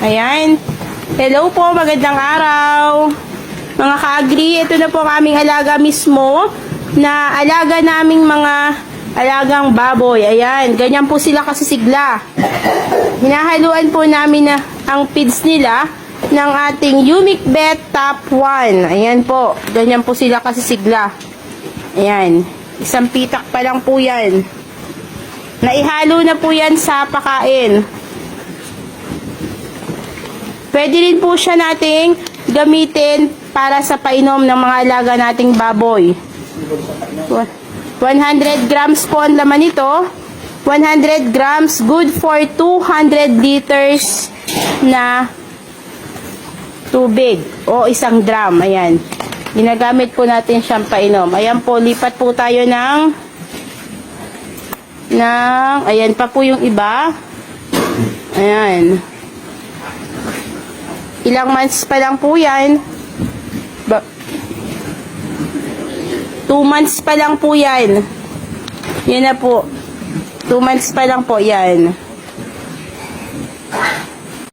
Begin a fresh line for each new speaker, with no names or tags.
Ayan. Hello po, magandang araw. Mga ka-agri, ito na po ang aming alaga mismo na alaga naming mga alagang baboy. Ayan, ganyan po sila kasisigla. Hinahaluan po namin na ang feeds nila ng ating Unique Bet Top 1. Ayan po, ganyan po sila kasisigla. Ayan, isang pitak pa lang po yan. Naihalo na po yan sa pakain. Pwede rin po siya nating gamitin para sa painom ng mga alaga nating baboy. 100 grams po ang laman nito. 100 grams, good for 200 liters na tubig o 1 drum. Ayan. Ginagamit po natin siyang painom. Ayan po, lipat po tayo ng ayan pa po yung iba. Ayan. Ilang months pa lang po yan. 2 months pa lang po yan. Yan na po. 2 months pa lang po yan.